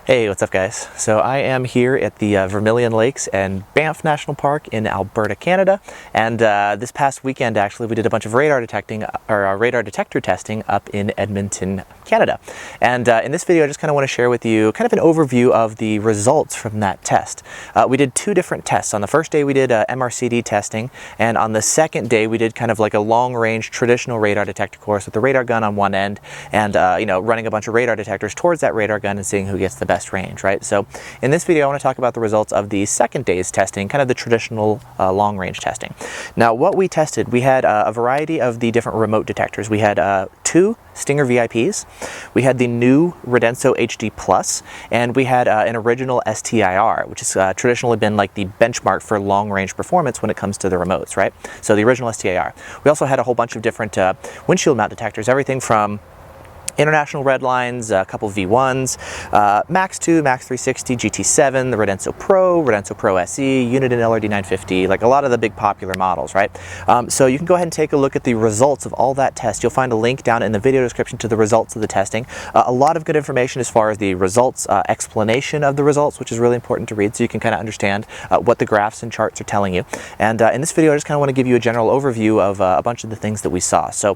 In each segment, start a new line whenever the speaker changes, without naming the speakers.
Hey, what's up guys? So I am here at the Vermilion Lakes and Banff National Park in Alberta, Canada. And this past weekend, actually, we did a bunch of radar detector testing up in Edmonton, Canada. And in this video, I just kind of want to share with you kind of an overview of the results from that test. We did two different tests. On the first day, we did MRCD testing. And on the second day, we did kind of like a long-range traditional radar detector course with the radar gun on one end and running a bunch of radar detectors towards that radar gun and seeing who gets the best range, right? So in this video, I want to talk about the results of the second day's testing, kind of the traditional long-range testing. Now, what we tested, we had a variety of the different remote detectors. We had two STi-R VIPs, we had the new Radenso HD Plus, and we had an original STi-R, which has traditionally been like the benchmark for long-range performance when it comes to the remotes, right? So the original STi-R. We also had a whole bunch of different windshield mount detectors, everything from international red lines, a couple V1s, Max 2, Max 360, GT7, the Radenso Pro, Radenso Pro-SE, Unit and LRD 950, like a lot of the big popular models, right? So you can go ahead and take a look at the results of all that test. You'll find a link down in the video description to the results of the testing. A lot of good information as far as the results, explanation of the results, which is really important to read so you can kind of understand what the graphs and charts are telling you. And in this video, I just kind of want to give you a general overview of a bunch of the things that we saw. So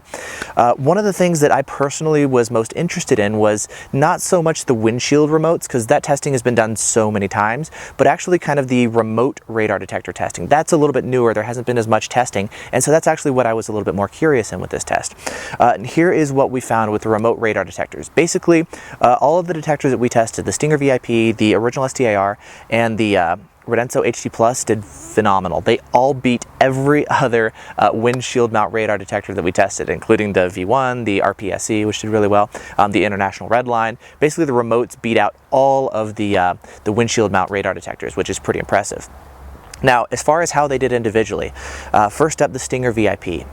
one of the things that I personally was most interested in was not so much the windshield remotes, because that testing has been done so many times, but actually kind of the remote radar detector testing. That's a little bit newer. There hasn't been as much testing, and so that's actually what I was a little bit more curious in with this test. And here is what we found with the remote radar detectors. Basically, all of the detectors that we tested, the STi-R VIP, the original STi-R, and the Radenso HD Plus did phenomenal. They all beat every other windshield mount radar detector that we tested, including the V1, the RPSE, which did really well, the international red line. Basically, the remotes beat out all of the windshield mount radar detectors, which is pretty impressive. Now, as far as how they did individually, first up, the STi-R VIP.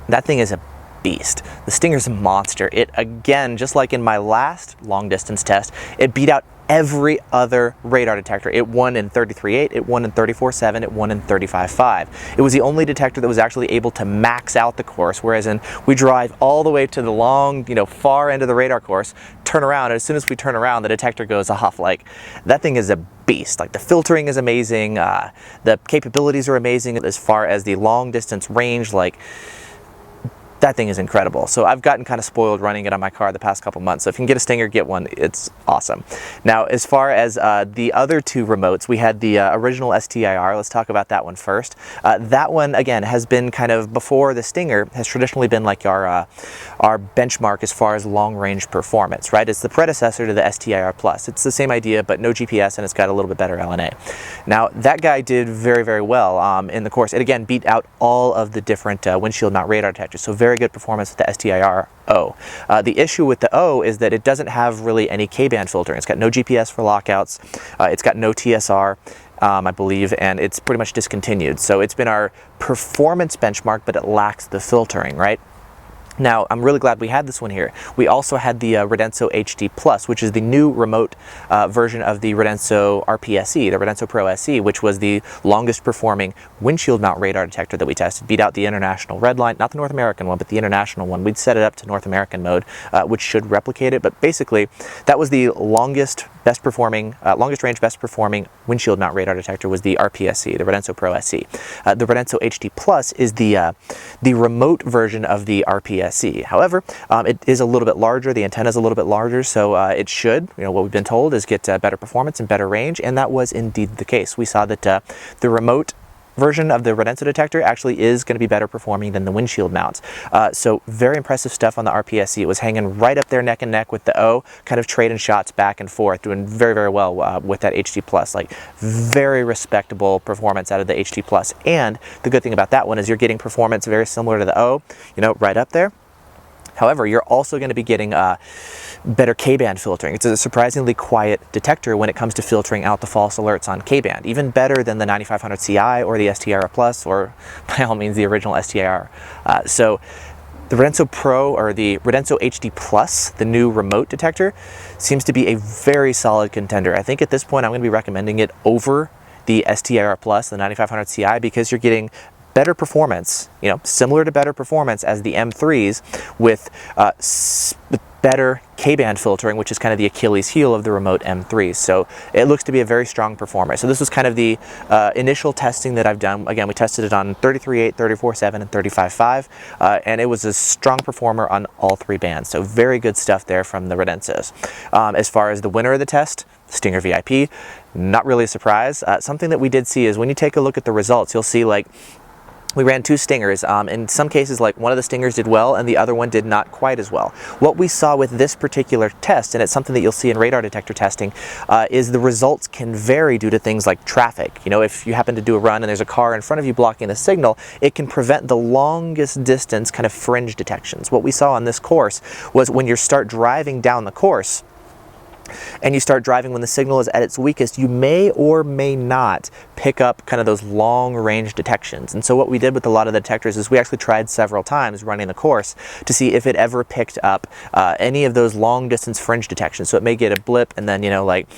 That thing is a beast. The STi-R's a monster. It, again, just like in my last long distance test, it beat out every other radar detector. It won in 33.8, it won in 34.7, it won in 35.5. It was the only detector that was actually able to max out the course, whereas we drive all the way to the long, far end of the radar course, turn around, and as soon as we turn around, the detector goes off. Like, that thing is a beast. Like, the filtering is amazing, the capabilities are amazing as far as the long distance range, like, that thing is incredible. So I've gotten kind of spoiled running it on my car the past couple months. So if you can get a STi-R, get one. It's awesome. Now, as far as the other two remotes, we had the original STi-R. Let's talk about that one first. That one, again, has been kind of, before the STi-R, has traditionally been like our benchmark as far as long-range performance, right? It's the predecessor to the STi-R Plus. It's the same idea, but no GPS, and it's got a little bit better LNA. Now, that guy did very, very well in the course. It, again, beat out all of the different windshield mount radar detectors. So very good performance with the STi-R O. The issue with the O is that it doesn't have really any K-band filtering. It's got no GPS for lockouts. It's got no TSR, I believe, and it's pretty much discontinued. So it's been our performance benchmark, but it lacks the filtering, right? Now, I'm really glad we had this one here. We also had the Radenso HD Plus, which is the new remote version of the Radenso RPSE, the Radenso Pro-SE, which was the longest performing windshield mount radar detector that we tested. Beat out the international red line, not the North American one, but the international one. We'd set it up to North American mode, which should replicate it. But basically, that was the longest range best performing windshield mount radar detector was the RPSE, the Radenso Pro-SE. The Radenso HD Plus is the remote version of the RPSE. However, it is a little bit larger, the antenna is a little bit larger, so it should, what we've been told is get better performance and better range, and that was indeed the case. We saw that the remote version of the Radenso detector actually is going to be better performing than the windshield mounts. So very impressive stuff on the RPSE. It was hanging right up there neck and neck with the O, kind of trading shots back and forth, doing very, very well with that HD Plus. Like, very respectable performance out of the HD Plus. And the good thing about that one is you're getting performance very similar to the O, right up there. However, you're also going to be getting better K-band filtering. It's a surprisingly quiet detector when it comes to filtering out the false alerts on K-band, even better than the 9500 Ci or the STi-R Plus, or by all means the original STi-R. So the Radenso Pro, or the Radenso HD Plus, the new remote detector, seems to be a very solid contender. I think at this point I'm going to be recommending it over the STi-R Plus, the 9500 Ci, because you're getting better performance, similar to better performance as the M3s with better K-band filtering, which is kind of the Achilles heel of the remote M3s. So it looks to be a very strong performer. So this was kind of the initial testing that I've done. Again, we tested it on 33.8, 34.7, and 35.5, and it was a strong performer on all 3 bands. So very good stuff there from the Radensos. As far as the winner of the test, Stinger VIP, not really a surprise. Something that we did see is when you take a look at the results, you'll see like we ran 2 stingers. In some cases, like one of the stingers did well and the other one did not quite as well. What we saw with this particular test, and it's something that you'll see in radar detector testing, is the results can vary due to things like traffic. If you happen to do a run and there's a car in front of you blocking the signal, it can prevent the longest distance kind of fringe detections. What we saw on this course was when you start driving down the course, and you start driving when the signal is at its weakest, you may or may not pick up kind of those long range detections. And so what we did with a lot of the detectors is we actually tried several times running the course to see if it ever picked up any of those long distance fringe detections. So it may get a blip and then, like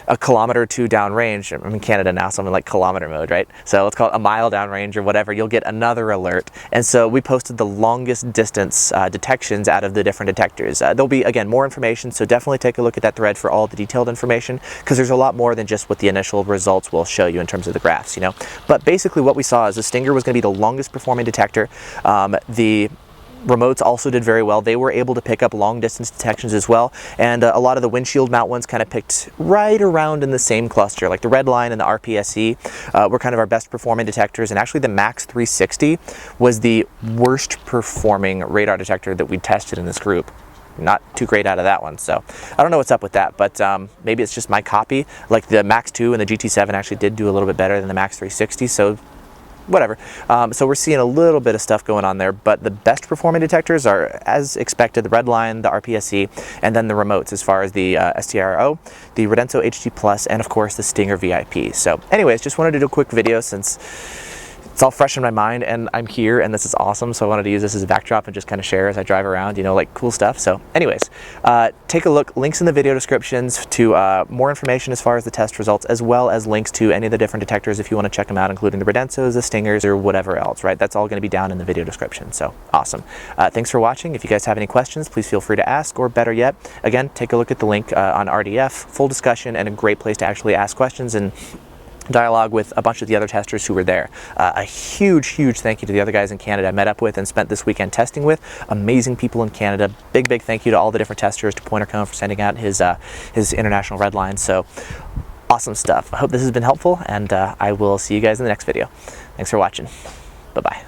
a kilometer or 2 downrange. I'm in Canada now, so I'm in like kilometer mode, right? So let's call it a mile downrange or whatever, you'll get another alert. And so we posted the longest distance detections out of the different detectors. There'll be, again, more information, so definitely take a look at that thread for all the detailed information, because there's a lot more than just what the initial results will show you in terms of the graphs, But basically what we saw is the Stinger was going to be the longest performing detector. The remotes also did very well. They were able to pick up long distance detections as well, and a lot of the windshield mount ones kind of picked right around in the same cluster. Like the Redline and the RPSE were kind of our best performing detectors, and actually the Max 360 was the worst performing radar detector that we tested in this group. Not too great out of that one, so I don't know what's up with that, but maybe it's just my copy. Like the Max 2 and the GT7 actually did do a little bit better than the Max 360, so whatever. So we're seeing a little bit of stuff going on there, but the best performing detectors are, as expected, the Redline, the RPSE, and then the remotes as far as the STi-R O, the Radenso HD Plus, and of course the Stinger VIP. So anyways, just wanted to do a quick video since it's all fresh in my mind and I'm here and this is awesome, so I wanted to use this as a backdrop and just kind of share as I drive around, like cool stuff. So anyways, take a look, links in the video descriptions to more information as far as the test results, as well as links to any of the different detectors if you want to check them out, including the Radensos, the Stingers, or whatever else, right? That's all going to be down in the video description, so awesome. Thanks for watching. If you guys have any questions, please feel free to ask, or better yet, again, take a look at the link on RDF, full discussion and a great place to actually ask questions and dialogue with a bunch of the other testers who were there. A huge thank you to the other guys in Canada I met up with and spent this weekend testing with. Amazing people in Canada. Big thank you to all the different testers, to Pointer Cone for sending out his international red line. So awesome stuff. I hope this has been helpful, and I will see you guys in the next video. Thanks for watching. Bye-bye.